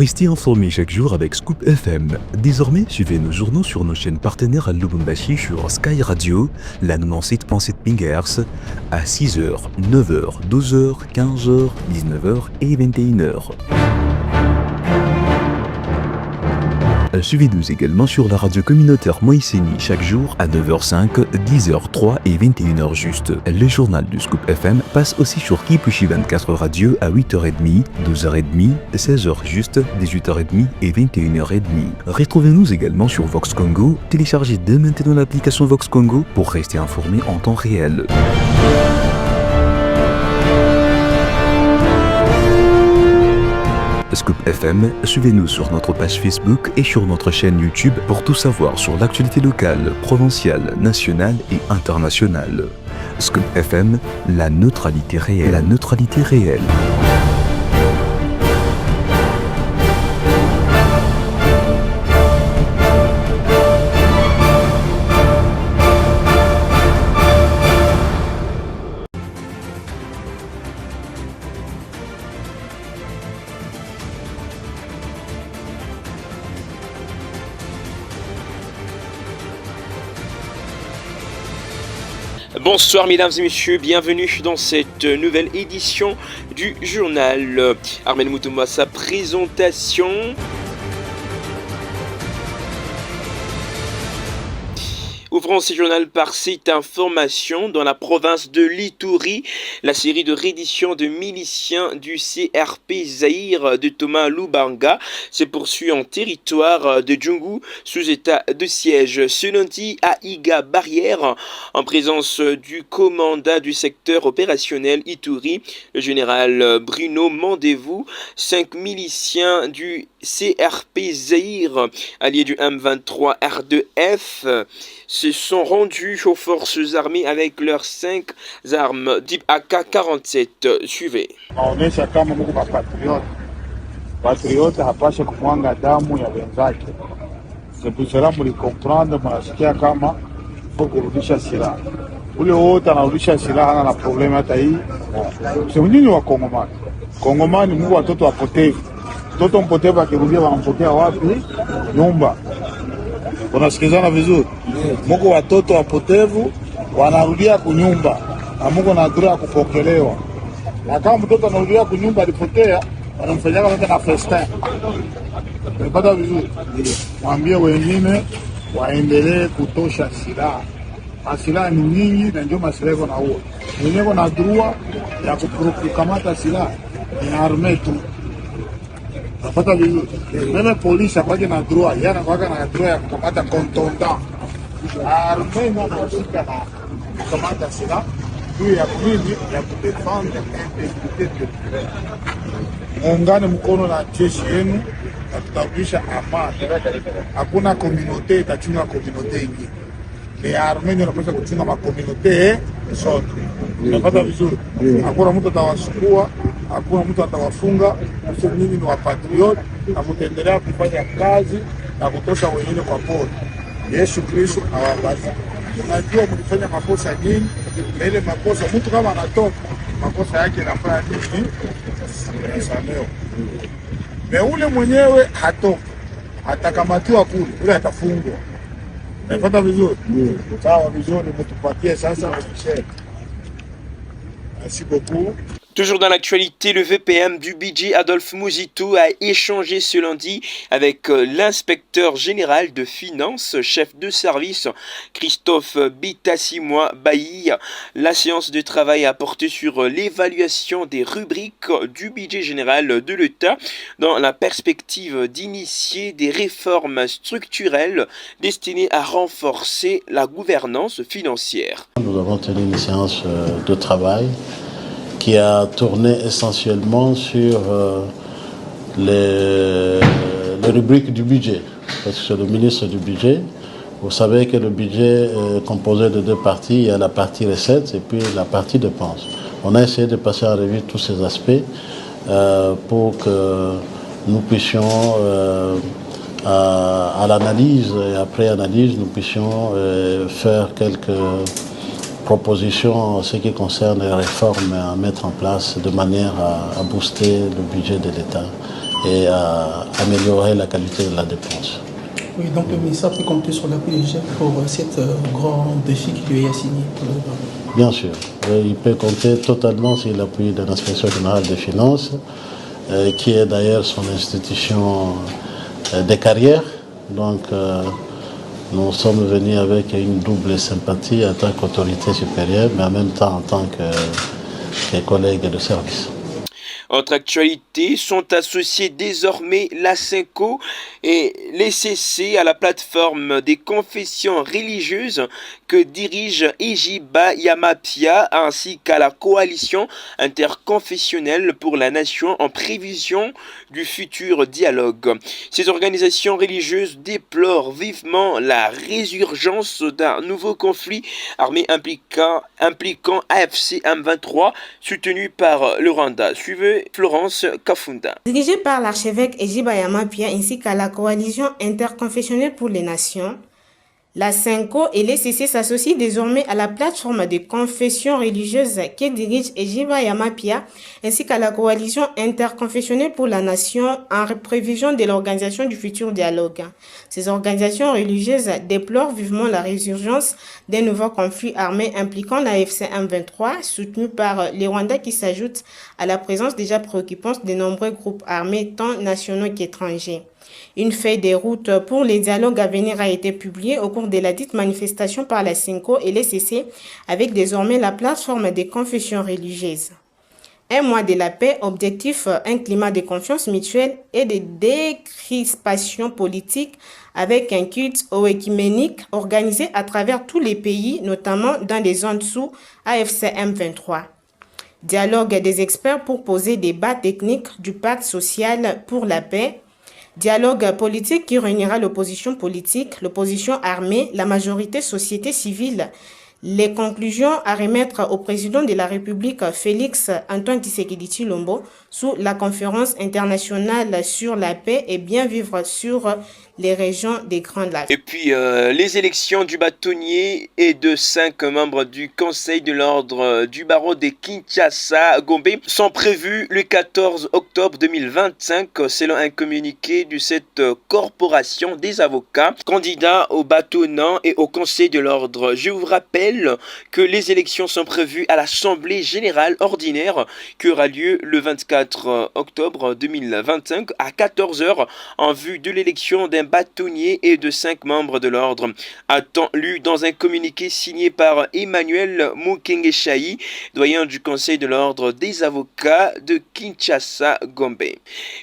Restez informés chaque jour avec Scoop FM. Désormais, suivez nos journaux sur nos chaînes partenaires à Lubumbashi sur Sky Radio, la 97.7 MHz, à 6h, 9h, 12h, 15h, 19h et 21h. Suivez-nous également sur la radio communautaire Moïseni chaque jour à 9h05, 10h03 et 21h juste. Le journal du Scoop FM passe aussi sur Kipushi 24 Radio à 8h30, 12h30, 16h juste, 18h30 et 21h30. Retrouvez-nous également sur Vox Congo. Téléchargez dès maintenant l'application Vox Congo pour rester informé en temps réel. Scoop FM, suivez-nous sur notre page Facebook et sur notre chaîne YouTube pour tout savoir sur l'actualité locale, provinciale, nationale et internationale. Scoop FM, la neutralité réelle. La neutralité réelle. Bonsoir mesdames et messieurs, bienvenue dans cette nouvelle édition du journal. Armel Moutouma, sa présentation. Ouvrons ce journal par cette information. Dans la province de l'Ituri, la série de reddition de miliciens du CRP Zaïre de Thomas Lubanga se poursuit en territoire de Djungu sous état de siège. Ce lundi à Iga Barrière, en présence du commandant du secteur opérationnel Ituri, le général Bruno Mandevou, 5 miliciens du CRP Zaïre, alliés du M23 R2F, se sont rendus aux forces armées avec leurs 5 armes type AK-47. Suivez. Naonesha kama Mungu patriote. Patriote hapashe kumwanga damu ya wenzake. Sepuzela mlikomprendre, mnasikia kama faut kurudisha silaha. Ule wote anarudisha silaha hana na problema hata hii. Sio nyinyi wa Kongomani. Kongomani Mungu watoto wapotevu. Mtoto mpotevu akirudia wanampokea wapi? Nyumba. Unasikizana vizuri? Mungu watoto wapotevu wanarudia kunyumba na Mungu anaduria kupokelewa. Na kama mtoto anarudia kunyumba alipotea, wanamfanyia kama na festin. Unapata vizuri? Mwambie wengine waendelee kutosha silaha. Silaha ni nyingi na ndio masilaha yako na huo. Mwenyewe na droit ya kukamata silaha ni arme tu. Unapata vizuri? Meme polisi apake na droit, yana kwaka na droit ya kukamata contondant. Arme na mashika na kukamata silaha juu ya mwili ya kudefendre integrite territoriale. Muungane mkono na jeshi yenu na tutarudisha amani. Hakuna komunote itachunga komunote ingine. Ni arme ndio inapaswa kuchunga makomunote zote. Unapata vizuri? Hakuna mtu atawasukua, hakuna mtu atawafunga. Sisi nyinyi ni wapatrioti na mtaendelea kufanya kazi na kutosha wengine kwa pole. Yesu Kristo awabariki. Unajua mlifanya makosa nyingi, na ile makosa mtu kama anatoka makosa yake yanafanya nini? Samehe. Na ule mwenyewe hatoka, atakamatiwa kule, ule atafungwa. Unapata vizuri? Sawa vizuri, mtupatie sasa officiel. Merci beaucoup. Toujours dans l'actualité, le VPM du budget Adolphe Mouzitou a échangé ce lundi avec l'inspecteur général de finances, chef de service Christophe Bitasimois Bailly. La séance de travail a porté sur l'évaluation des rubriques du budget général de l'État dans la perspective d'initier des réformes structurelles destinées à renforcer la gouvernance financière. Nous avons tenu une séance de travail qui a tourné essentiellement sur les rubriques du budget, parce que c'est le ministre du budget. Vous savez que le budget est composé de 2 parties, il y a la partie recettes et puis la partie dépenses. On a essayé de passer en revue tous ces aspects pour que nous puissions, à l'analyse et après analyse, nous puissions faire quelques propositions en ce qui concerne les réformes à mettre en place de manière à booster le budget de l'État et à améliorer la qualité de la dépense. Oui, donc le ministère peut compter sur l'appui du GIGN pour cet grand défi qui lui est assigné. Bien sûr, il peut compter totalement sur l'appui de l'Inspection générale des finances, qui est d'ailleurs son institution de carrière. Donc nous sommes venus avec une double sympathie en tant qu'autorité supérieure, mais en même temps en tant que collègues de service. Autre actualité, sont associés désormais la Cinco et les CC à la plateforme des confessions religieuses que dirige Ejiba Yamapia ainsi qu'à la coalition interconfessionnelle pour la nation en prévision du futur dialogue. Ces organisations religieuses déplorent vivement la résurgence d'un nouveau conflit armé impliquant AFC M23 soutenu par le Rwanda. Suivez Florence Kafunda. Dirigé par l'archevêque Ejiba Yamapia ainsi qu'à la coalition interconfessionnelle pour les nations, la Cinco et les CC s'associent désormais à la plateforme de confessions religieuses que dirige Ejiba Yamapia ainsi qu'à la coalition interconfessionnelle pour la nation en prévision de l'organisation du futur dialogue. Ces organisations religieuses déplorent vivement la résurgence d'un nouveau conflit armé impliquant la FC M23 soutenu par les Rwandais qui s'ajoute à la présence déjà préoccupante de nombreux groupes armés tant nationaux qu'étrangers. Une feuille de route pour les dialogues à venir a été publiée au cours de la dite manifestation par la Cinco et les CC avec désormais la plateforme des confessions religieuses. Un mois de la paix, objectif un climat de confiance mutuelle et de décrispation politique avec un culte œcuménique organisé à travers tous les pays, notamment dans les zones sous AFC M23. Dialogue des experts pour poser des bas techniques du pacte social pour la paix. Dialogue politique qui réunira l'opposition politique, l'opposition armée, la majorité société civile. Les conclusions à remettre au président de la République, Félix Antoine Tshisekedi Tshilombo, sous la conférence internationale sur la paix et bien vivre sur les régions des Grands Lacs. Et puis, les élections du bâtonnier et de 5 membres du Conseil de l'ordre du barreau de Kinshasa-Gombe sont prévues le 14 octobre 2025, selon un communiqué de cette corporation des avocats, candidats au bâtonnat et au Conseil de l'ordre. Je vous rappelle que les élections sont prévues à l'Assemblée générale ordinaire qui aura lieu le 24 octobre 2025 à 14h en vue de l'élection d'un bâtonnier et de 5 membres de l'ordre. A-t-on lu dans un communiqué signé par Emmanuel Mukengeshaï, doyen du Conseil de l'ordre des avocats de Kinshasa-Gombe.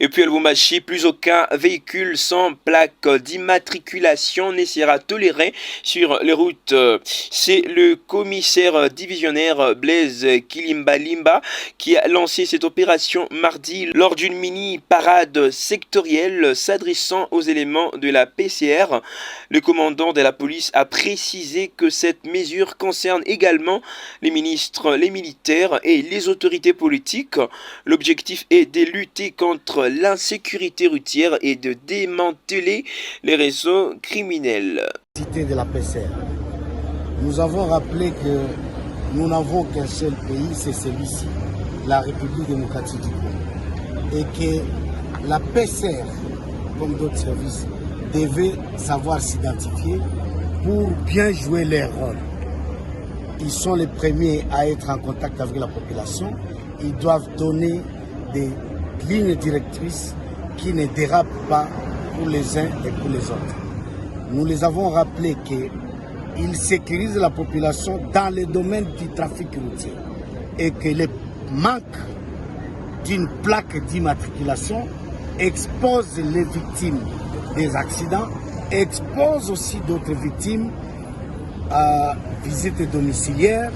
Et puis à Lubumbashi, plus aucun véhicule sans plaque d'immatriculation ne sera toléré sur les routes. C'est le commissaire divisionnaire Blaise Kilimbalimba qui a lancé cette opération mardi lors d'une mini-parade sectorielle s'adressant aux éléments de la PCR. Le commandant de la police a précisé que cette mesure concerne également les ministres, les militaires et les autorités politiques. L'objectif est de lutter contre l'insécurité routière et de démanteler les réseaux criminels. De la PCR. Nous avons rappelé que nous n'avons qu'un seul pays, c'est celui-ci, la République démocratique du Congo. Et que la PCR, comme d'autres services, devait savoir s'identifier pour bien jouer leur rôle. Ils sont les premiers à être en contact avec la population. Ils doivent donner des lignes directrices qui ne dérapent pas pour les uns et pour les autres. Nous les avons rappelé qu'ils sécurisent la population dans le domaine du trafic routier et que le manque d'une plaque d'immatriculation expose les victimes des accidents, expose aussi d'autres victimes à visite domiciliaire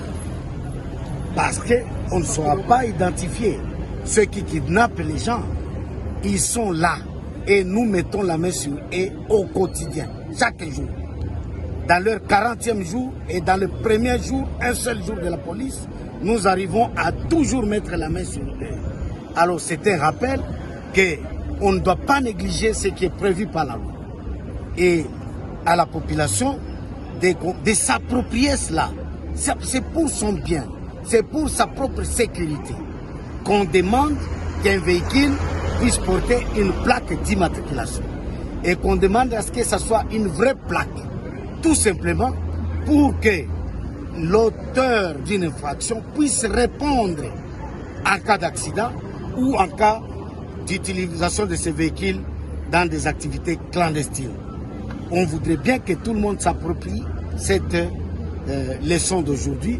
parce qu'on ne sera pas identifié. Ceux qui kidnappent les gens, ils sont là et nous mettons la main sur eux au quotidien, chaque jour. Dans leur 40e jour et dans le premier jour, un seul jour de la police, nous arrivons à toujours mettre la main sur eux. Alors c'est un rappel qu'on ne doit pas négliger ce qui est prévu par la loi. Et à la population de s'approprier cela. C'est pour son bien, c'est pour sa propre sécurité qu'on demande qu'un véhicule puisse porter une plaque d'immatriculation. Et qu'on demande à ce que ce soit une vraie plaque. Tout simplement pour que l'auteur d'une infraction puisse répondre en cas d'accident ou en cas d'utilisation de ces véhicules dans des activités clandestines. On voudrait bien que tout le monde s'approprie cette leçon d'aujourd'hui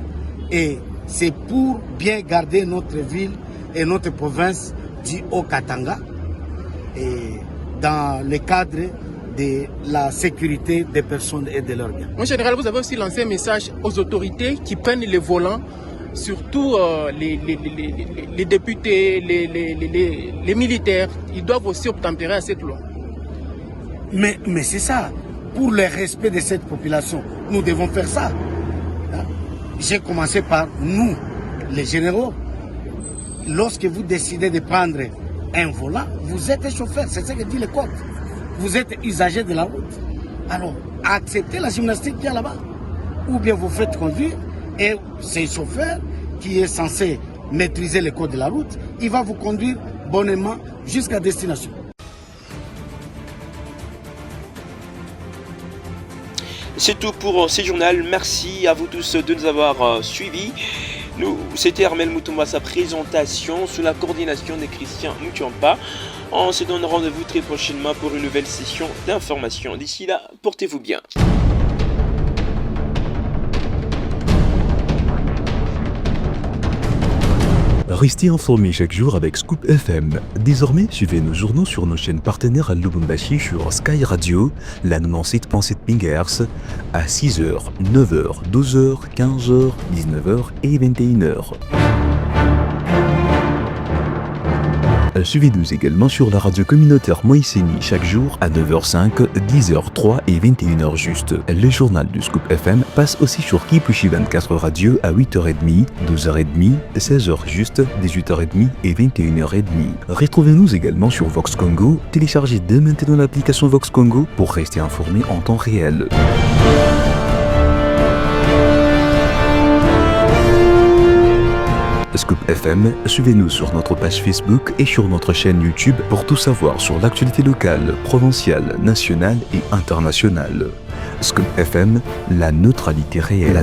et c'est pour bien garder notre ville et notre province du Haut-Katanga et dans le cadre de la sécurité des personnes et de leurs biens. En général, vous avez aussi lancé un message aux autorités qui prennent les volants, surtout les députés, les militaires. Ils doivent aussi obtempérer à cette loi. Mais c'est ça. Pour le respect de cette population, nous devons faire ça. J'ai commencé par nous, les généraux. Lorsque vous décidez de prendre un volant, vous êtes chauffeur, c'est ce que dit le code. Vous êtes usager de la route. Alors, acceptez la gymnastique qu'il y a là-bas. Ou bien vous faites conduire et c'est le chauffeur qui est censé maîtriser le code de la route, il va vous conduire bonnement jusqu'à destination. C'est tout pour ce journal. Merci à vous tous de nous avoir suivis. C'était Armel Moutouma, sa présentation sous la coordination de Christian Mouchompa. On se donne rendez-vous très prochainement pour une nouvelle session d'information. D'ici là, portez-vous bien. Restez informés chaque jour avec Scoop FM. Désormais, suivez nos journaux sur nos chaînes partenaires à Lubumbashi sur Sky Radio, la 97.7 MHz, à 6h, 9h, 12h, 15h, 19h et 21h. Suivez-nous également sur la radio communautaire Moïseni chaque jour à 9h05, 10h03 et 21h juste. Le journal du Scoop FM passe aussi sur Kipushi 24 Radio à 8h30, 12h30, 16h juste, 18h30 et 21h30. Retrouvez-nous également sur Vox Congo. Téléchargez dès maintenant l'application Vox Congo pour rester informé en temps réel. Scoop FM, suivez-nous sur notre page Facebook et sur notre chaîne YouTube pour tout savoir sur l'actualité locale, provinciale, nationale et internationale. Scoop FM, la neutralité réelle.